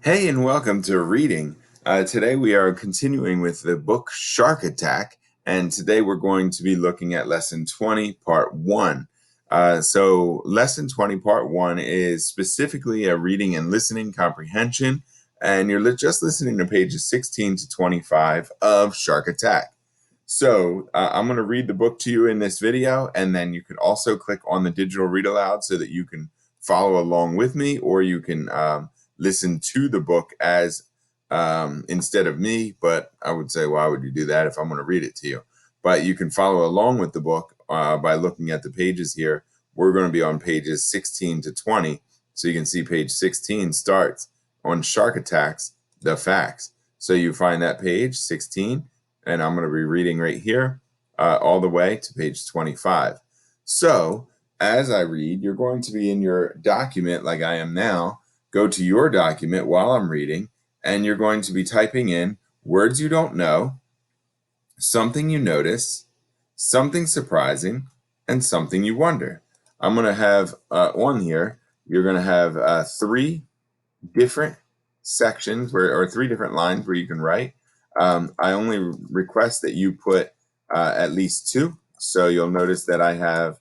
Hey, and welcome to reading. Today we are continuing with the book Shark Attack, and today we're going to be looking at Lesson 20, Part 1. So, Lesson 20, Part 1 is specifically a reading and listening comprehension, and you're just listening to pages 16 to 25 of Shark Attack. So, I'm going to read the book to you in this video, and then you can also click on the digital read aloud so that you can follow along with me, or you can listen to the book as instead of me. But I would say, why would you do that if I'm going to read it to you? But you can follow along with the book by looking at the pages here. We're going to be on pages 16 to 20. So you can see page 16 starts on Shark Attacks, the facts. So you find that page 16, and I'm going to be reading right here all the way to page 25. So as I read, you're going to be in your document like I am now. Go to your document while I'm reading, and you're going to be typing in words you don't know, something you notice, something surprising, and something you wonder. I'm going to have on here, you're going to have three different sections or three different lines where you can write. I only request that you put at least two. So you'll notice that I have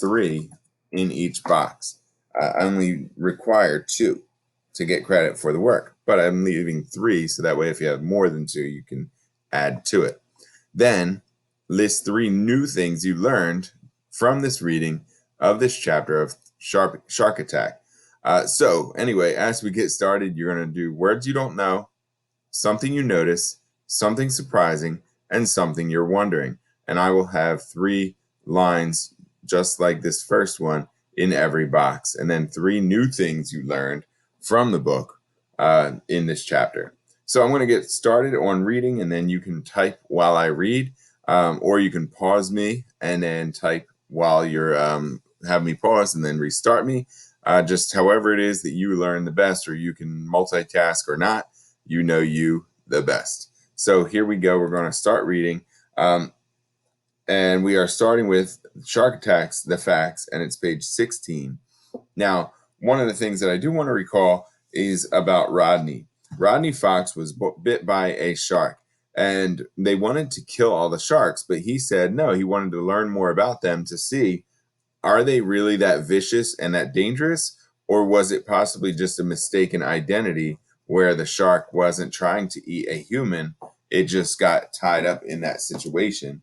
three in each box. I only require two to get credit for the work, but I'm leaving three so that way if you have more than two, you can add to it. Then list three new things you learned from this reading of this chapter of Shark Attack. So anyway, as we get started, you're going to do words you don't know, something you notice, something surprising, and something you're wondering. And I will have three lines just like this first one in every box, and then three new things you learned from the book in this chapter. So I'm going to get started on reading, and then you can type while I read, or you can pause me and then type while you're have me pause and then restart me. Just however it is that you learn the best, or you can multitask or not, you know you the best. So here we go. We're going to start reading. And we are starting with Shark Attacks, the facts, and it's page 16. Now, one of the things that I do want to recall is about Rodney. Rodney Fox was bit by a shark, and they wanted to kill all the sharks, but he said no, he wanted to learn more about them to see, are they really that vicious and that dangerous, or was it possibly just a mistaken identity where the shark wasn't trying to eat a human, it just got tied up in that situation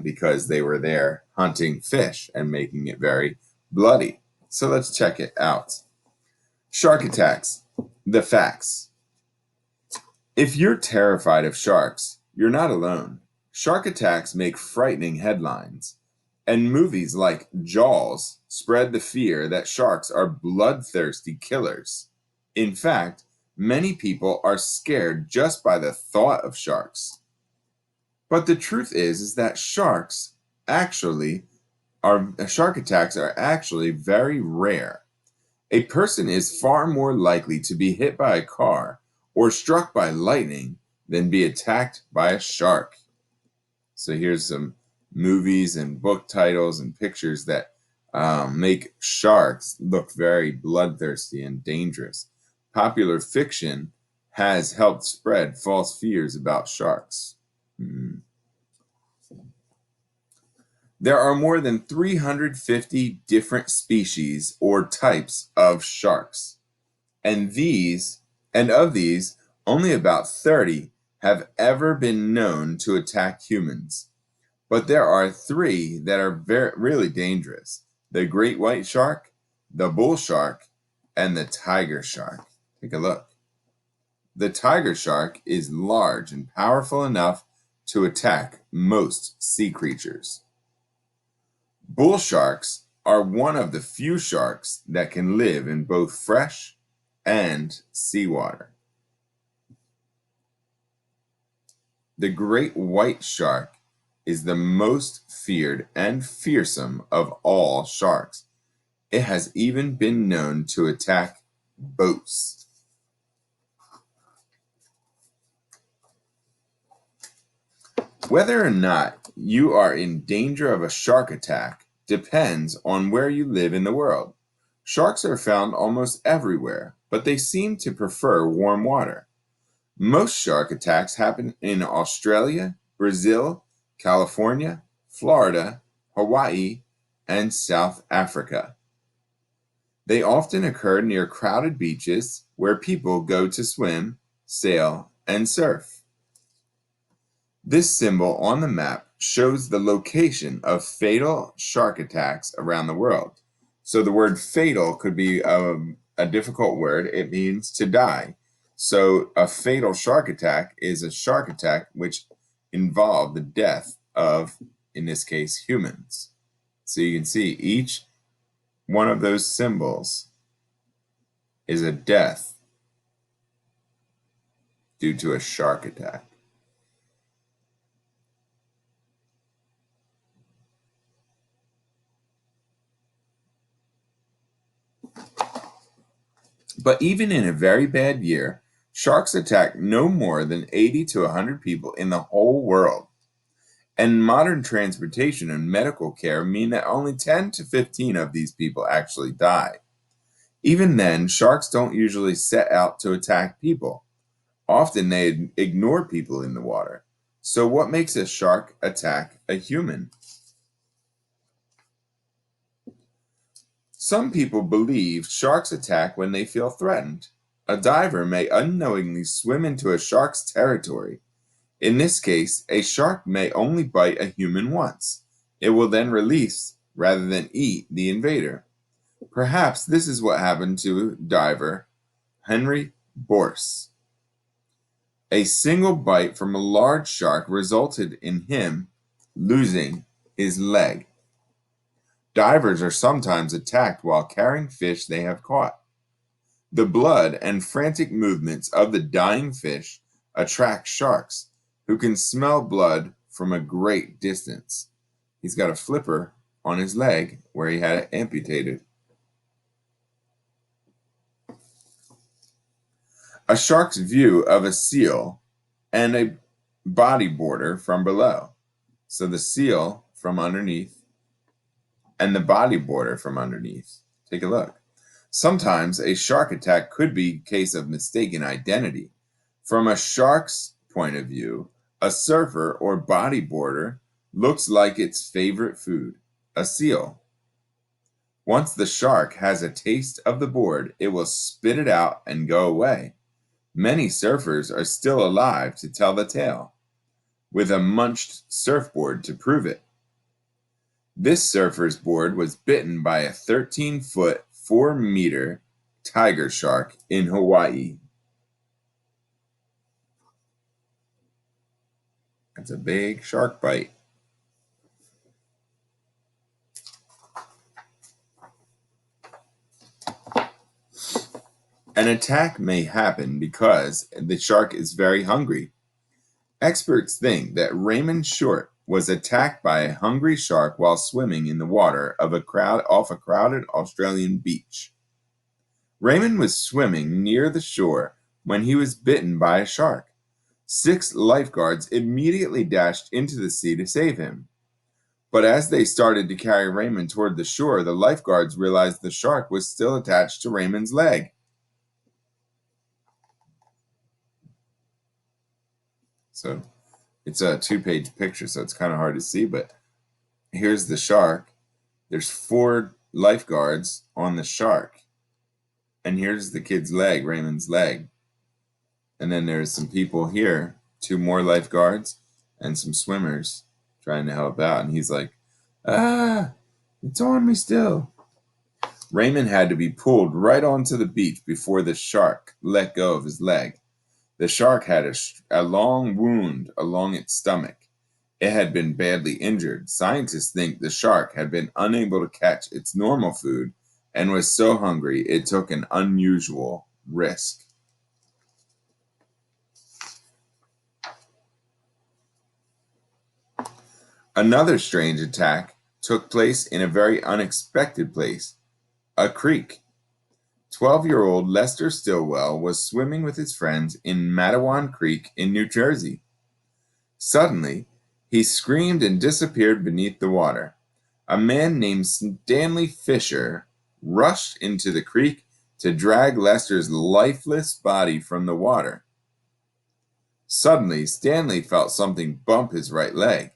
because they were there hunting fish and making it very bloody. So let's check it out. Shark attacks, the facts. If you're terrified of sharks, you're not alone. Shark attacks make frightening headlines, and movies like Jaws spread the fear that sharks are bloodthirsty killers. In fact, many people are scared just by the thought of sharks. But the truth is that shark attacks are actually very rare. A person is far more likely to be hit by a car or struck by lightning than be attacked by a shark. So here's some movies and book titles and pictures that make sharks look very bloodthirsty and dangerous. Popular fiction has helped spread false fears about sharks. There are more than 350 different species or types of sharks, and of these, only about 30 have ever been known to attack humans. But there are three that are really dangerous: the great white shark, the bull shark, and the tiger shark. Take a look. The tiger shark is large and powerful enough to attack most sea creatures. Bull sharks are one of the few sharks that can live in both fresh and seawater. The great white shark is the most feared and fearsome of all sharks. It has even been known to attack boats. Whether or not you are in danger of a shark attack depends on where you live in the world. Sharks are found almost everywhere, but they seem to prefer warm water. Most shark attacks happen in Australia, Brazil, California, Florida, Hawaii, and South Africa. They often occur near crowded beaches where people go to swim, sail, and surf. This symbol on the map shows the location of fatal shark attacks around the world. So the word fatal could be a difficult word. It means to die. So a fatal shark attack is a shark attack which involved the death of, in this case, humans. So you can see each one of those symbols is a death due to a shark attack. But even in a very bad year, sharks attack no more than 80 to 100 people in the whole world. And modern transportation and medical care mean that only 10 to 15 of these people actually die. Even then, sharks don't usually set out to attack people. Often they ignore people in the water. So what makes a shark attack a human? Some people believe sharks attack when they feel threatened. A diver may unknowingly swim into a shark's territory. In this case, a shark may only bite a human once. It will then release rather than eat the invader. Perhaps this is what happened to diver Henry Borse. A single bite from a large shark resulted in him losing his leg. Divers are sometimes attacked while carrying fish they have caught. The blood and frantic movements of the dying fish attract sharks, who can smell blood from a great distance. He's got a flipper on his leg where he had it amputated. A shark's view of a seal and a bodyboarder from below. So the seal from underneath and the bodyboarder from underneath. Take a look. Sometimes a shark attack could be a case of mistaken identity. From a shark's point of view, a surfer or bodyboarder looks like its favorite food, a seal. Once the shark has a taste of the board, it will spit it out and go away. Many surfers are still alive to tell the tale, with a munched surfboard to prove it. This surfer's board was bitten by a 13-foot, 4-meter tiger shark in Hawaii. That's a big shark bite. An attack may happen because the shark is very hungry. Experts think that Raymond Short was attacked by a hungry shark while swimming in the water off a crowded Australian beach. Raymond was swimming near the shore when he was bitten by a shark. 6 lifeguards immediately dashed into the sea to save him. But as they started to carry Raymond toward the shore, the lifeguards realized the shark was still attached to Raymond's leg. So it's a 2-page picture, so it's kind of hard to see, but here's the shark. There's 4 lifeguards on the shark. And here's the kid's leg, Raymond's leg. And then there's some people here, 2 more lifeguards and some swimmers trying to help out. And he's like, it's on me still. Raymond had to be pulled right onto the beach before the shark let go of his leg. The shark had a long wound along its stomach. It had been badly injured. Scientists think the shark had been unable to catch its normal food and was so hungry it took an unusual risk. Another strange attack took place in a very unexpected place, a creek. 12-year-old Lester Stillwell was swimming with his friends in Matawan Creek in New Jersey. Suddenly, he screamed and disappeared beneath the water. A man named Stanley Fisher rushed into the creek to drag Lester's lifeless body from the water. Suddenly, Stanley felt something bump his right leg.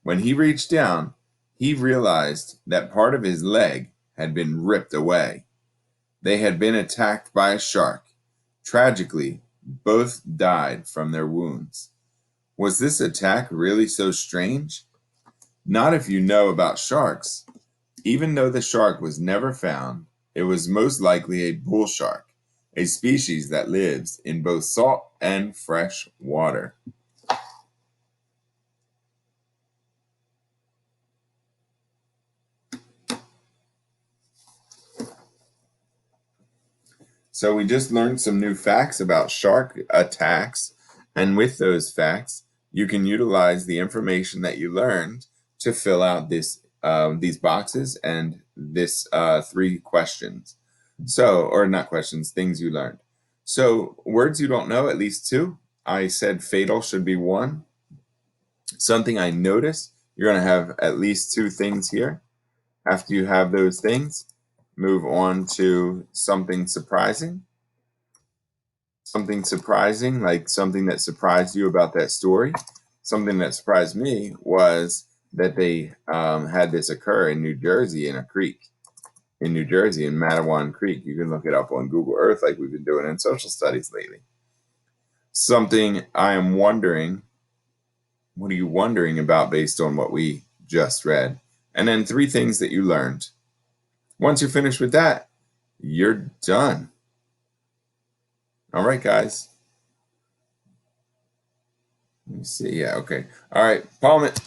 When he reached down, he realized that part of his leg had been ripped away. They had been attacked by a shark. Tragically, both died from their wounds. Was this attack really so strange? Not if you know about sharks. Even though the shark was never found, it was most likely a bull shark, a species that lives in both salt and fresh water. So we just learned some new facts about shark attacks, and with those facts, you can utilize the information that you learned to fill out these boxes and this 3 questions. So, or not questions, things you learned. So, words you don't know, at least 2. I said fatal should be 1. Something I noticed, you're going to have at least 2 things here. After you have those things, move on to something surprising. Something surprising, like something that surprised you about that story. Something that surprised me was that they had this occur in New Jersey in a creek. In New Jersey, in Matawan Creek. You can look it up on Google Earth like we've been doing in social studies lately. Something I am wondering, what are you wondering about based on what we just read? And then 3 things that you learned. Once you're finished with that, you're done. All right, guys. Let me see. Yeah, okay. All right, Palm it.